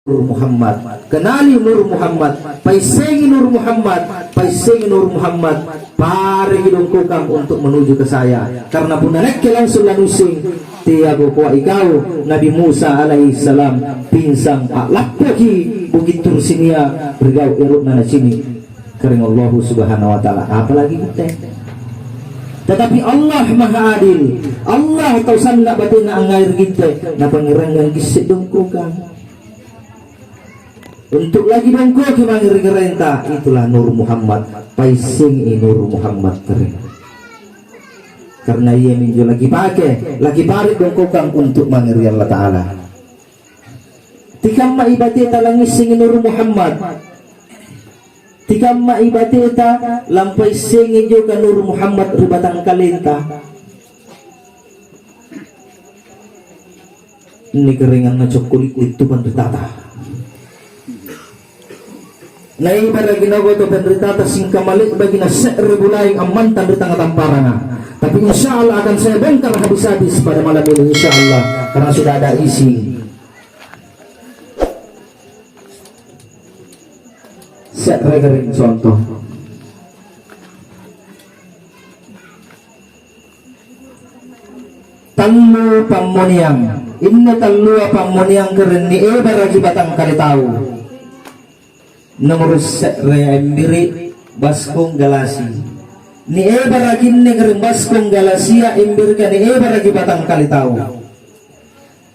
Nur Muhammad, kenali Nur Muhammad, paisengi Nur Muhammad, paisengi Nur Muhammad, pari hidungkukang untuk menuju ke saya. Karena punanek langsung lanusing, tiago kuwa ikaw, Nabi Musa alaihissalam, pinsang laki bukit Tursinia, bergau iruk na sini, kering Allah subhanahu wa ta'ala. Apalagi kita. Tetapi Allah maha adil, Allah tahu sandak batin na ang ngair kita, na pangirangan gisit dungkukang. Untuk lagi dongko kimangir gerenta, itulah Nur Muhammad, paising Nur Muhammad keren. Karena ia minjo lagi pakai, lagi parit dongkokang untuk mangiri Allah Ta'ala. Tikam maibateta langising Nur Muhammad, tikam maibateta lampai singi juga Nur Muhammad ribatang kalenta. Ini keringan ngacok kulit itu penderita. Na ibarat ginawa to penderita singka malik bagi na serebulaing amantan di tengah tamparana. Tapi insya Allah akan saya bongkar habis-habis pada malam ini insya Allah, karena sudah ada isi. Saya rekening contoh. Tallu pamoniang, inna tallu pamoniang keren ni ibarat batang kali tahu. Nomor embiri baskong galasi ni ebarakin negeri baskong galasia embirkan ni ebaragi batang kali tahu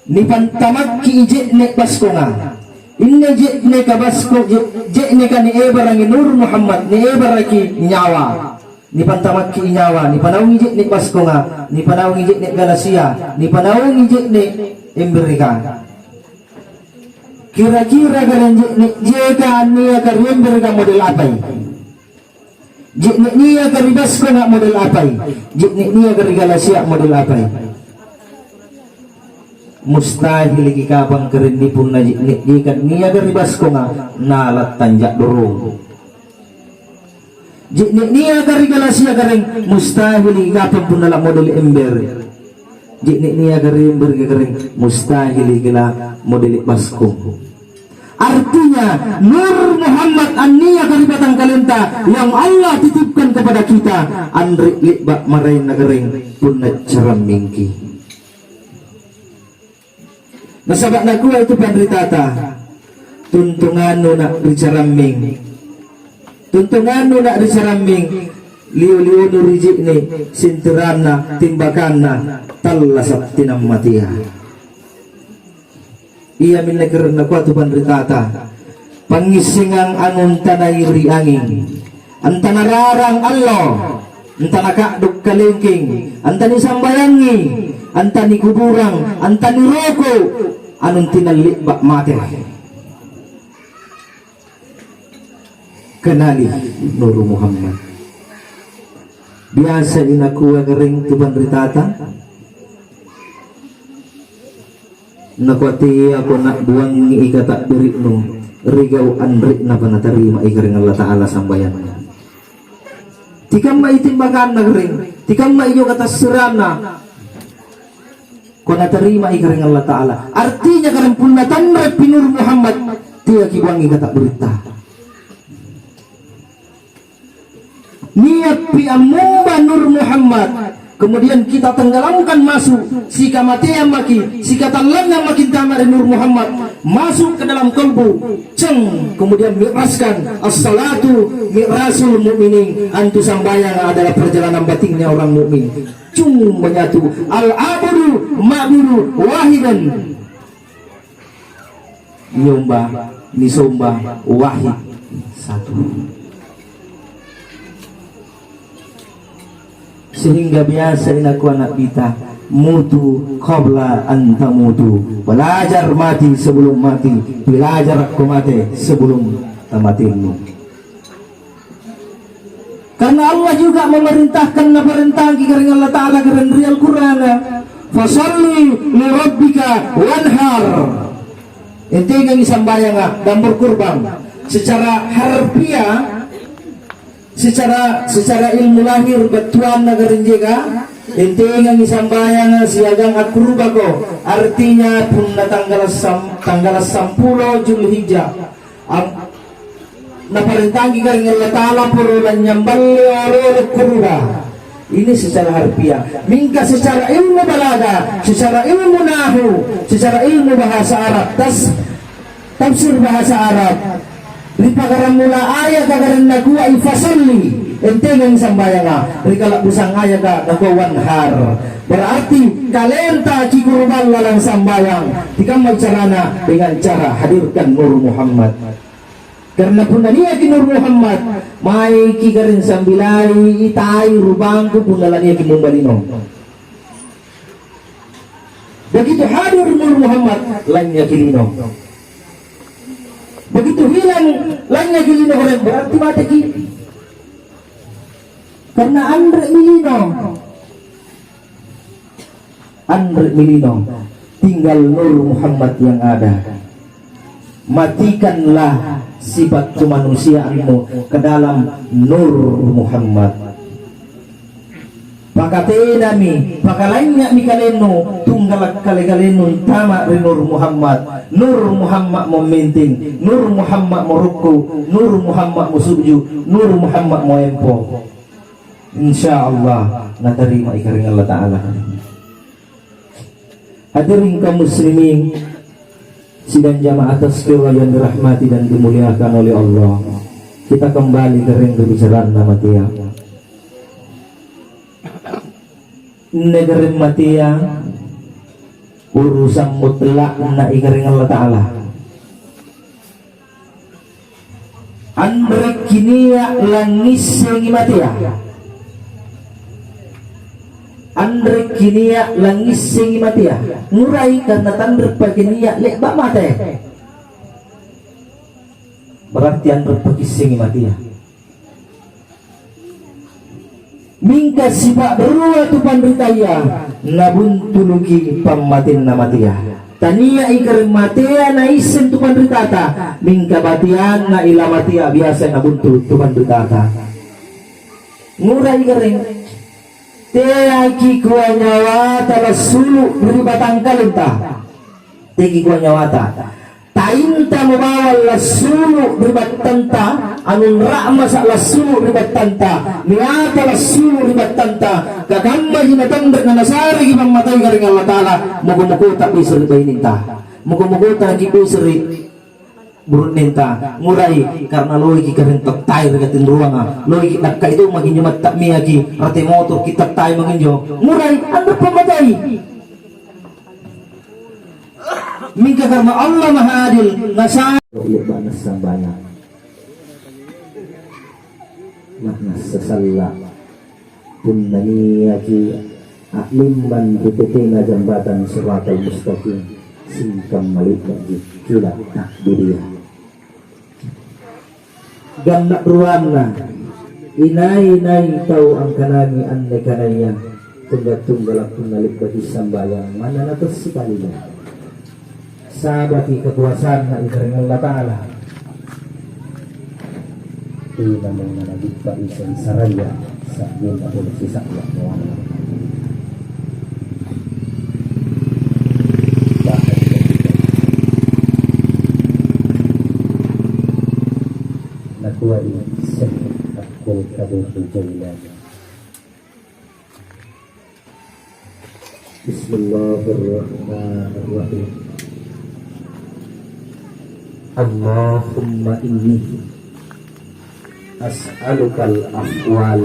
ni pantamak ki ije nek baskonga inne je ne ka basko je ne ka ni ebarangi Nur Muhammad ni ebaraki nyawa ni pantamak ki nyawa ni panawung ije nek baskonga ni panawung ije nek galasia ni panawung ije nek embirika. Kira-kira kalian jika nia kalian berga model apa? Jika nia karibas ko na model apa? Jika nia karigalasia model apa? Mustahil kikabang keren ni pun na jika nia karibas ko nga nalat tanjak dorong. Jika nia karigalasia karen mustahil kikabang pun na model ember. Jika nia karimber karen mustahil kila model basko. Artinya Nur Muhammad an-niya kalibatang kalenta yang Allah titipkan kepada kita andri libak maray nagering punat caram mingki. Nasabak na kuha itu pandritata tuntungano na ricaraming, tuntungano na ricaraming, liu-liu no rijik ni sintiran na timbakan na talasat tinamatiya. Ia minagkaroon na kwa ito pandritata pangisingang anong tanayri angin ang tanararang Allah ang tanakadok kalingking ang tanisambayangi ang tanikuburang ang taniroko anong tinalibak mate. Kenali Nur Muhammad. Biasa inakuha ka rin ito pandritata nakwati ako na buwang ikatak diri no rigaw anrik na panatarima ikaring Allah Ta'ala sambayan niya. Tikang maitimbakan na rin, tikang maiyo katas sirana kung natarima ikaring Allah Ta'ala. Artinya karang punatan na Nur Muhammad tiya kibuang ikatak berita niat piamumba Nur Muhammad. Kemudian kita tenggelamkan masuk si kamatian maki, si katalannya makin tamar Nur Muhammad masuk ke dalam kalbu, ceng, kemudian miraskan as-salatu mirasul mu'minin, antu sambayang adalah perjalanan batinnya orang mukmin. Cung menyatu al-abudu ma'budu wahidan. Nyomba, nisomba, wahid satu. Sehingga biasa inaku anak kita mutu qabla anta mutu, belajar mati sebelum mati, belajar aku mati sebelum matimu. Karena Allah juga memerintahkan perintah kering Allah Ta'ala kering real Quran fasalli li rabbika wanhar. Ente yang disambayang dan berkurban secara harfiah, secara ilmu lahir betuan nagarin jega Intingan isambayan siagang akruba ko. Artinya pun na tanggal 10 Julhijjah. Naparintangi ka rin Allah Ta'ala puro lang nyambali aro kuruba. Ini secara harfiah. Mingka secara ilmu balaga, secara ilmu nahu, secara ilmu bahasa Arab, tafsir bahasa Arab. Ripagaran mula ayat kagaran naku ay fasalli. Ente ng sambayanga. Rikalak busang ayat naku wanhar. Berarti kalenta cikurubal lalang sambayang. Tikang magcarana dengan cara hadirkan Nur Muhammad. Karena pun niya ki Nur Muhammad, may kigarin sambilay itay rubangku pun niya ki mumbalino. Begitu hadir Nur Muhammad, lainnya kilino. Begitu hilang lainnya kilino orang berarti mati ki. Karena Andre Milino tinggal Nur Muhammad yang ada. Matikanlah sifat kemanusiaanmu ke dalam Nur Muhammad. Pakatenami, pakalainnya mi kaleno tunggal kale-kaleno tama ri Nur Muhammad. Nur Muhammad momenting, Nur Muhammad moruku, Nur Muhammad musuju, Nur Muhammad moempo. Insyaallah natarima ikaring Allah Ta'ala. Hadirin kaum muslimin sidang jamaah tasbih yang dirahmati dan dimuliakan oleh Allah. Kita kembali ke ring pembicaraan nama dia. Negeri matia urusan mutlak na ikaring Allah Ta'ala. Andre kinia langis yang matia. Andre kinia langis sing matia ngurai karena tandre pakinia lek bak mate berarti andre pakis sing matia mingka sibak berua tu pandritaya nabun tuluki pamatin namatia tania ikar matia na isen tu pandritata mingka batian na ilamatia biasa nabun tu pandritata ngurai kering Teki kuah nyawata la sulu beri batang kalenta. Teki kuah nyawata. Tainta mabawal la sulu beri batanta. Anun rakma sa la sulu beri batanta. Niata la sulu beri batanta. Kakamba hinatandar na nasari kipang matay ka rin Allah Ta'ala. Mugo-mugo tak pisir ito ininta. Mugo-mugo tak ipisir burun ninta ngurai karena logi karen taktay regatin ruanga logi nakka itu makin nyamat tak miyagi rati motor kita taktay makinyo ngurai anda pamatay mingka karena Allah mahadil nasa ibanas sambaya maknas sesalla pun naniyaki aklimban putitina jambatan suratul mustaqim singkam malik lagi kila takdiriyah ganda ruanna inay tau ang kanami anne kanaya tunggal aku nalik bagi sambayang mana natas sekali sabati kekuasaan na ikaring Allah Ta'ala ina mo na nagigpa isang saraya sa din ako nagsisakya Syekh Abdul Jailani. Bismillahirrahmanirrahim. Allahumma inni as'alukal afwal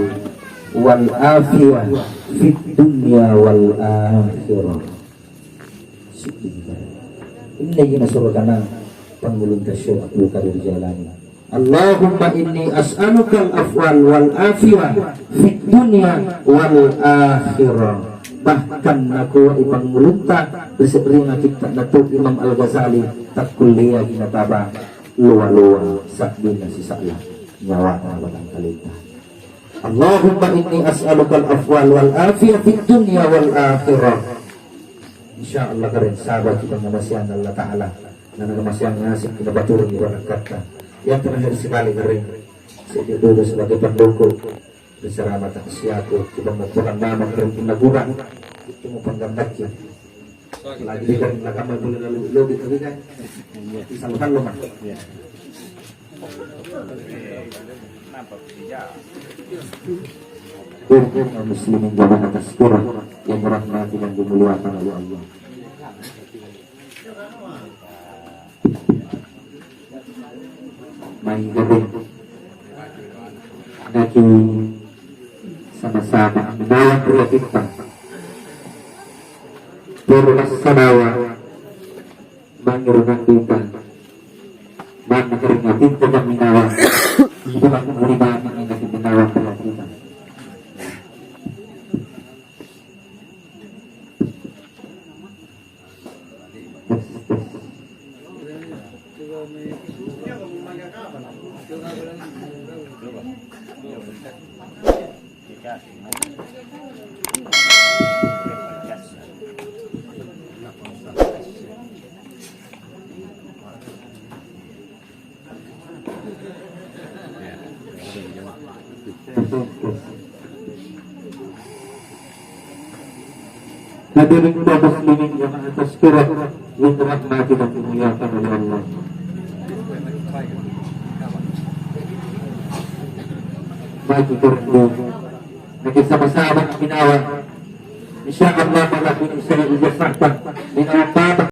wal afiyah fid dunya wal akhirah. Ini yang surah panggulun Syekh Abdul Jailani. Allahumma inni as'alukal afwal wal afiyah fid dunya wal akhirah. Bahkan aku ibang mulunta berseberi kita natuk Imam Al-Ghazali tak kuliah kinataba luwa-luwa sakbina si sa'la nyawa walang kalita. Allahumma inni as'alukal afwal wal afiyah fid dunya wal akhirah. Insyaallah karen sahabat kita namasyan Allah Ta'ala na namasyan ngasih kita baturun di barakatnya. Yang terakhir sekali kering saya dulu sebagai pendukung bersama tak siatu coba mengukuran nama kerja laguran itu mau penggambarnya lagi kan nakama boleh lalu lobby tapi kan disalurkan lo mah kaum muslimin jalan atas kurang yang merahmati dan dimuliakan oleh Allah. Main garing lagi sama-sama menawan pria kita berlas sanawa mangirungan kita mana keringat kita yang menawan bukan menerima mengingat menawan pria kita. Hadirin kaum muslimin yang atas kirat yang dirahmati dan dimuliakan oleh Allah. Bagi kerja, bagi sama-sama binawa. Insyaallah malam ini saya ijazahkan binawa